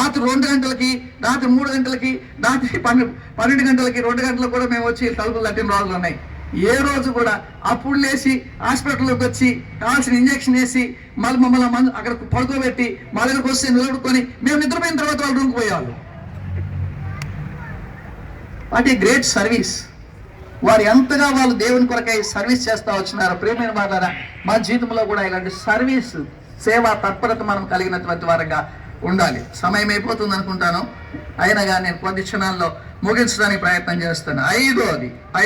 రాత్రి 2 గంటలకి, రాత్రి 3 గంటలకి, రాత్రి 12 గంటలకి, 2 గంటలకు కూడా మేము వచ్చి తలుపులు తట్టిన రోజులు ఉన్నాయి. ఏ రోజు కూడా అప్పుడు లేచి హాస్పిటల్లోకి వచ్చి కావాల్సిన ఇంజక్షన్ వేసి మమ్మల్ని అక్కడ పడుకోబెట్టి మా దగ్గరకు వస్తే నిలబడుకొని మేము నిద్రపోయిన తర్వాత వాళ్ళు రూమ్కి పోయేవాళ్ళు. What a great service. వారు ఎంతగా వాళ్ళు దేవుని కొరకై సర్వీస్ చేస్తూ వచ్చినారు. ప్రియమైన వారారా, మా జీవితంలో కూడా ఇలాంటి సర్వీస్, సేవా తత్పరత మనం కలిగినటువంటి వారంగా ఉండాలి. సమయం అయిపోతుంది అనుకుంటాను, అయినా కానీ నేను కొద్ది క్షణాల్లో ముగించడానికి ప్రయత్నం చేస్తాను.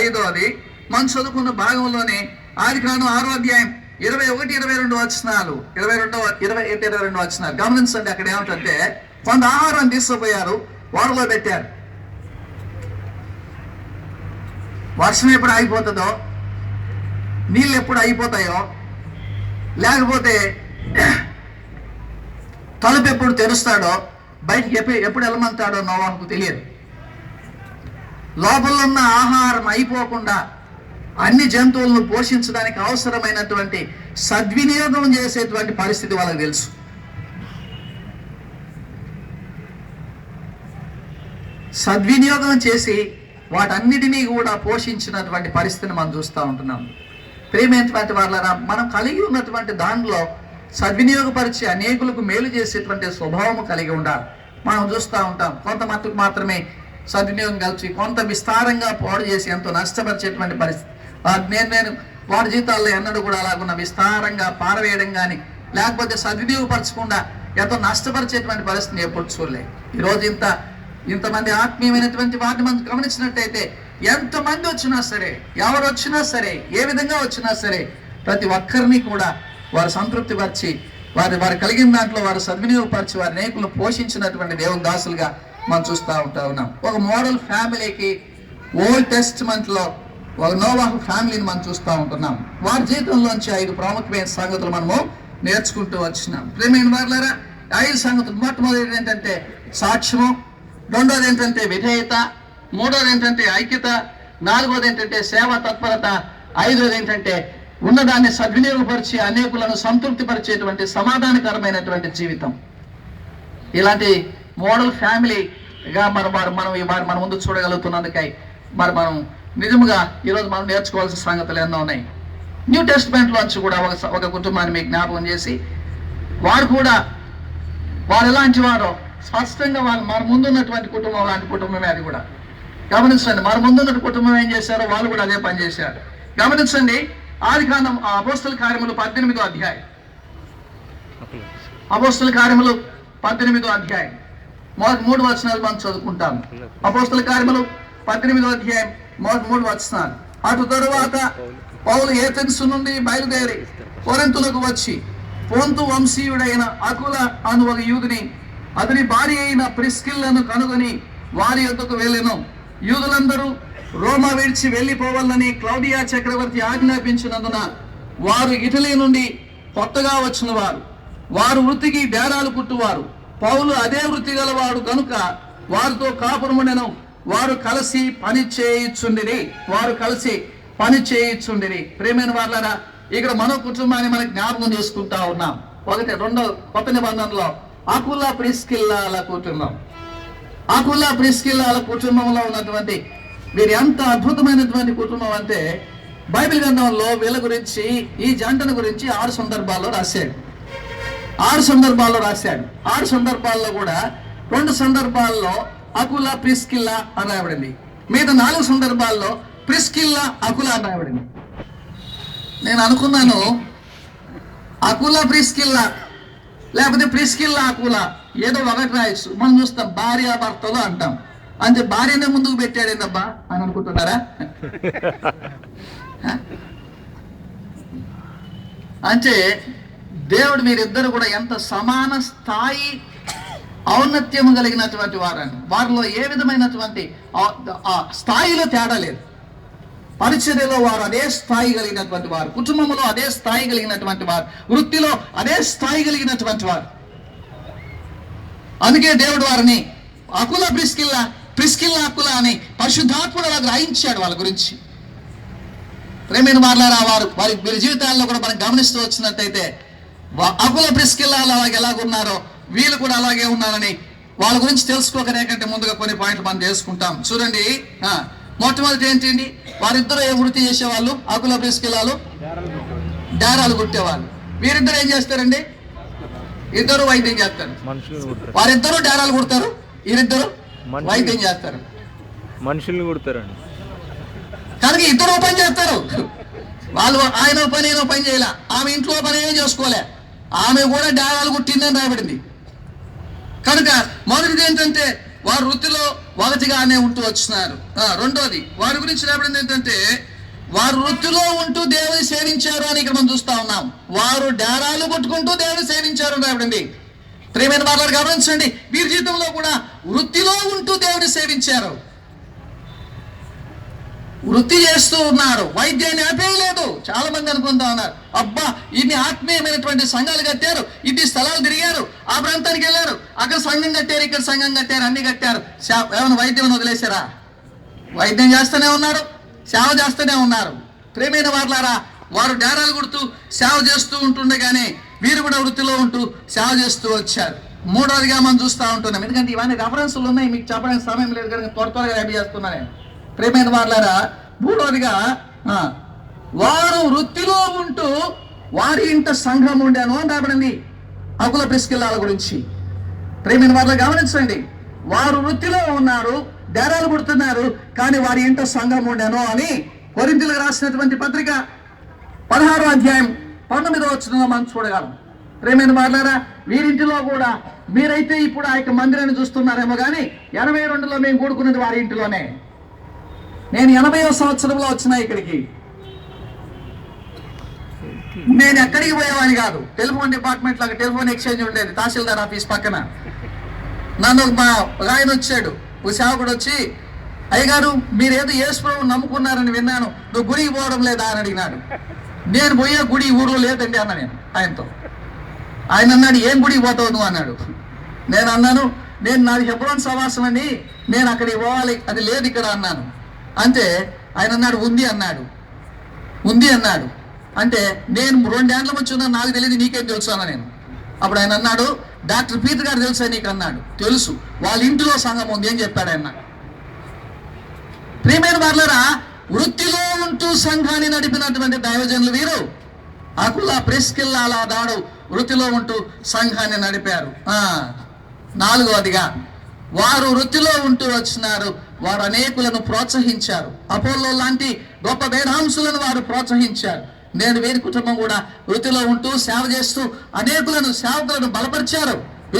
ఐదోది మనం చదువుకున్న భాగంలోనే ఆదికాండం 6వ అధ్యాయం 21-22 వచనాలు, 21-22 వచనాలు గమనించండి. అక్కడ ఏమిటంటే, కొంత ఆహారం తీసుకుపోయారు, వారిలో పెట్టారు. వర్షం ఎప్పుడు ఆగిపోతుందో, నీళ్ళు ఎప్పుడు అయిపోతాయో, లేకపోతే తలుపు ఎప్పుడు తెరుస్తాడో, బయటికి ఎప్పుడు వెళ్ళమంటాడో నోవాహుకు తెలియదు. లోపల ఉన్న ఆహారం అయిపోకుండా అన్ని జంతువులను పోషించడానికి అవసరమైనటువంటి సద్వినియోగం చేసేటువంటి పరిస్థితి వాళ్ళకి తెలుసు. సద్వినియోగం చేసి వాటన్నిటినీ కూడా పోషించినటువంటి పరిస్థితిని మనం చూస్తూ ఉంటున్నాం. ప్రియమైనటువంటి వాళ్ళరా, మనం కలిగి ఉన్నటువంటి దానిలో సద్వినియోగపరిచి అనేకులకు మేలు చేసేటువంటి స్వభావం కలిగి ఉండాలి. మనం చూస్తూ ఉంటాం, కొంత మట్టుకు మాత్రమే సద్వినియోగం కలిసి కొంత విస్తారంగా పాడు చేసి ఎంతో నష్టపరిచేటువంటి పరిస్థితి. నేను వాడి జీవితాల్లో ఎన్నడూ కూడా అలాగున్న విస్తారంగా పారవేయడం కానీ, లేకపోతే సద్వినియోగపరచకుండా ఎంతో నష్టపరిచేటువంటి పరిస్థితిని ఎప్పుడు చూడలేదు. ఈరోజు ఇంతమంది ఆత్మీయమైనటువంటి వాటిని మనం గమనించినట్టయితే, ఎంతమంది వచ్చినా సరే, ఎవరు వచ్చినా సరే, ఏ విధంగా వచ్చినా సరే, ప్రతి ఒక్కరిని కూడా వారు సంతృప్తి పరిచి వారు కలిగిన దాంట్లో వారు సద్వినియోగపరిచి వారి అనేకులను పోషించినటువంటి దేవుని దాసులుగా మనం చూస్తూ ఉన్నాం. ఒక మోడల్ ఫ్యామిలీకి ఓల్డ్ టెస్ట్మెంట్లో ఒక నోవాహు ఫ్యామిలీని మనం చూస్తూ ఉంటున్నాం. వారి జీవితంలోంచి 5 ప్రాముఖ్యమైన సంగతులు మనము నేర్చుకుంటూ వచ్చినాం. ప్రియమైన వారులారా, 5 సంగతులు. మొట్టమొదటి ఏంటంటే సాక్ష్యము, రెండోది ఏంటంటే విధేయత, మూడోది ఏంటంటే ఐక్యత, నాలుగోది ఏంటంటే సేవా తత్పరత, ఐదోది ఏంటంటే ఉన్నదాన్ని సద్వినియోగపరిచి అనేకులను సంతృప్తిపరిచేటువంటి సమాధానకరమైనటువంటి జీవితం. ఇలాంటి మోడల్ ఫ్యామిలీగా మన ముందు చూడగలుగుతున్నందుకై మనం నిజంగా ఈరోజు మనం నేర్చుకోవాల్సిన సంగతులు ఎన్నో ఉన్నాయి. న్యూ టెస్ట్మెంట్లోంచి కూడా ఒక కుటుంబాన్ని మీకు జ్ఞాపకం చేసి, వారు ఎలాంటి వారో స్పష్టంగా మన ముందున్నటువంటి కుటుంబం లాంటి కుటుంబమే అది కూడా. గమనించండి, మన ముందున్న కుటుంబం ఏం చేశారో వాళ్ళు కూడా అదే పని చేశారు. గమనించండి, ఆదికాండం అపోస్తల కార్యములు 18వ అధ్యాయం, అపోస్తల కార్యములు 18వ అధ్యాయం 3 వచనాలు మనం చదువుకుంటాం. అపోస్తల కార్యములు 18వ అధ్యాయం 3 వచనాలు. అటు తరువాత పౌలు ఏథెన్సు నుండి బయలుదేరి కొరింథులకు వచ్చి పొంతు వంశీయుడైన అకుల అను ఒక యూదుని, అతని భార్య అయిన ప్రిస్కిల్లను కనుగొని వారి యొద్దకు వెళ్ళెను. యూదులందరూ రోమా విడిచి వెళ్ళిపోవాలని క్లౌడియా చక్రవర్తి ఆజ్ఞాపించినందున వారు ఇటలీ నుండి కొత్తగా వచ్చిన వారు వృత్తికి బేరాలు కుట్టువారు. పౌలు అదే వృత్తి గలవాడు కనుక వారితో కాపురముండెను. వారు కలిసి పని చేయించుండిరి. ప్రేమైన వాళ్ళరా, ఇక్కడ మన కుటుంబాన్ని మనకు జ్ఞాపకం చేసుకుంటా ఉన్నాం. రెండో కొత్త నిబంధనలో అకుల ప్రిస్కిల్లాల కుటుంబంలో ఉన్నటువంటి వీరు ఎంత అద్భుతమైనటువంటి కుటుంబం అంటే, బైబిల్ గ్రంథంలో వీళ్ళ గురించి, ఈ జంటను గురించి 6 సందర్భాల్లో రాశాడు. 6 సందర్భాల్లో కూడా 2 సందర్భాల్లో అకుల ప్రిస్కిల్లా అని రాయబడింది. మిగతా 4 సందర్భాల్లో ప్రిస్కిల్లా అకుల అని రాయబడింది. నేను అనుకున్నాను, అకుల ప్రిస్కిల్లా లేకపోతే ప్రిస్కిల్లా అకుల ఏదో ఒకటి రాయొచ్చు. మనం చూస్తాం భార్యాభర్తలు అంటాం, అంటే భార్యనే ముందుకు పెట్టాడేందబ్బా అని అనుకుంటున్నారా? అంటే దేవుడు మీరిద్దరు కూడా ఎంత సమాన స్థాయి ఔన్నత్యము కలిగినటువంటి వారని, వారిలో ఏ విధమైనటువంటి స్థాయిలో తేడా లేదు. పరిచర్యలో వారు అదే స్థాయి కలిగినటువంటి వారు, కుటుంబంలో అదే స్థాయి కలిగినటువంటి వారు, వృత్తిలో అదే స్థాయి కలిగినటువంటి వారు. అందుకే దేవుడు వారిని అకుల ప్రిస్కిల్లా అకుల అని పరిశుద్ధాత్ముడు అలా గ్రహించాడు వాళ్ళ గురించి. ప్రేమైన వారులారా, వీరి జీవితాల్లో కూడా మనం గమనిస్తూ వచ్చినట్టయితే అకుల ప్రిస్కిల్లా అలాగే ఎలాగున్నారో వీళ్ళు కూడా అలాగే ఉన్నారని వాళ్ళ గురించి తెలుసుకోకనే కంటే ముందుగా కొన్ని పాయింట్లు మనం చేసుకుంటాం. చూడండి, మొట్టమొదటి ఏంటండి, వారిద్దరూ ఏ వృత్తి చేసేవాళ్ళు? ఆకుల ప్రిస్కిల్లాలు దారాలు కుట్టేవాళ్ళు. వీరిద్దరు ఏం చేస్తారండి? ఇద్దరు వైద్యం చేస్తారు. వారిద్దరూ దారాలు కుడతారు, వీరిద్దరు వైద్యం చేస్తారు. మనుషుల్ని కుడతారండి. కనుక ఇద్దరు పని చేస్తారు. వాళ్ళు ఆయన పని ఏదో పని చేయలే, ఆమె ఇంట్లో పని ఏం చేసుకోలే, ఆమె కూడా దారాలు కుట్టిందని రాబడింది. కనుక మొదటిది ఏంటంటే వారు వృత్తిలో ఒకటిగానే ఉంటూ వచ్చినారు. రెండోది వారి గురించి రాబడింది ఏంటంటే వారు వృత్తిలో ఉంటూ దేవుని సేవించారు అని ఇక్కడ మనం చూస్తా ఉన్నాం. వారు దారాలు కొట్టుకుంటూ దేవుని సేవించారు అని రాబడింది. ప్రియమైన వారు గమనించండి, వీరి జీవితంలో కూడా వృత్తిలో ఉంటూ దేవుని సేవించారు, వృత్తి చేస్తూ ఉన్నారు, వైద్యాన్ని ఆపేయలేదు. చాలా మంది అనుకుంటా ఉన్నారు, అబ్బా ఇన్ని ఆత్మీయమైనటువంటి సంఘాలు కట్టారు, ఇది స్థలాలు తిరిగారు, ఆ ప్రాంతానికి వెళ్ళారు, అక్కడ సంఘం కట్టారు, ఇక్కడ సంఘం కట్టారు, అన్ని కట్టారు, ఏమైనా వైద్యం వదిలేశారా? వైద్యం చేస్తూనే ఉన్నారు, సేవ చేస్తూనే ఉన్నారు. ప్రియమైన వారులారా, వారు దారాలు కుడుతూ సేవ చేస్తూ ఉంటుండగానే వీరు కూడా వృత్తిలో ఉంటూ సేవ చేస్తూ వచ్చారు. మూడవదిగా మనం చూస్తూ ఉంటున్నాం, ఎందుకంటే ఇవన్నీ రెఫరెన్స్లు ఉన్నాయి, మీకు చెప్పడానికి సమయం లేదు కనుక త్వరగా రెడీ చేస్తున్నాను. ప్రియమైన వారులారా, మూడవదిగా వారు వృత్తిలో ఉంటూ వారి ఇంట సంఘం ఉండాను అని రాబడింది ఆకుల ప్రిస్కిల్లాల గురించి. ప్రియమైన వారులు గమనించండి, వారు వృత్తిలో ఉన్నారు, దారాలు కుడుతున్నారు, కానీ వారి ఇంట సంఘం ఉండాను అని కొరింథీయులకు రాసినటువంటి పత్రిక 16వ అధ్యాయం 19వ వచనంలో మనం చూడగలం. ప్రియమైన వారులారా, వీరింటిలో కూడా మీరైతే ఇప్పుడు ఆ యొక్క మందిరాన్ని చూస్తున్నారేమో కానీ 82లో మేము కూడుకున్నది వారి ఇంటిలోనే. నేను 80వ సంవత్సరంలో వచ్చిన ఇక్కడికి. నేను ఎక్కడికి పోయేవాడిని కాదు, టెలిఫోన్ డిపార్ట్మెంట్ లాగా టెలిఫోన్ ఎక్స్చేంజ్ ఉండేది తహసీల్దార్ ఆఫీస్ పక్కన. నన్ను మా ఆయన వచ్చాడు, ఒక సేవకుడు వచ్చి, అయ్యగారు మీరేదో యేసు ప్రభువుని నమ్ముకున్నారని విన్నాను, నువ్వు గుడికి పోవడం లేదా అని అడిగినాడు. నేను పోయే గుడి ఊరు లేదండి అన్న నేను ఆయనతో. ఆయన అన్నాడు, ఏం గుడికి పోతావు నువ్వు అన్నాడు. నేను అన్నాను, నాది హెబ్రోన్ సవాసం అండి, నేను అక్కడికి పోవాలి, అది లేదు ఇక్కడ అన్నాను. అంటే ఆయన అన్నాడు, ఉంది అన్నాడు. అంటే నేను 2 ఏళ్ళ వచ్చి ఉన్నా, నాకు తెలియదు, నీకేం తెలుసు అన్న నేను. అప్పుడు ఆయన అన్నాడు, డాక్టర్ పీటర్ గారు తెలుసా నీకు అన్నాడు. తెలుసు, వాళ్ళ ఇంటిలో సంఘం ఉంది అని చెప్పాడు ఆయన. ప్రియమైన వారులారా, వృత్తిలో ఉంటూ సంఘాన్ని నడిపినటువంటి దైవజనులు వీరు. ఆకుల ప్రిస్కిల్లాల దాడు వృత్తిలో ఉంటూ సంఘాన్ని నడిపారు. 4వదిగా వారు వృత్తిలో ఉంటూ వచ్చినారు, వారు అనేకులను ప్రోత్సహించారు. అపోల్లో లాంటి గొప్ప వేదాంశులను వారు ప్రోత్సహించారు. నేను వీరి కుటుంబం కూడా వృత్తిలో ఉంటూ సేవ చేస్తూ అనేకులను సేవకులను బలపరిచారు.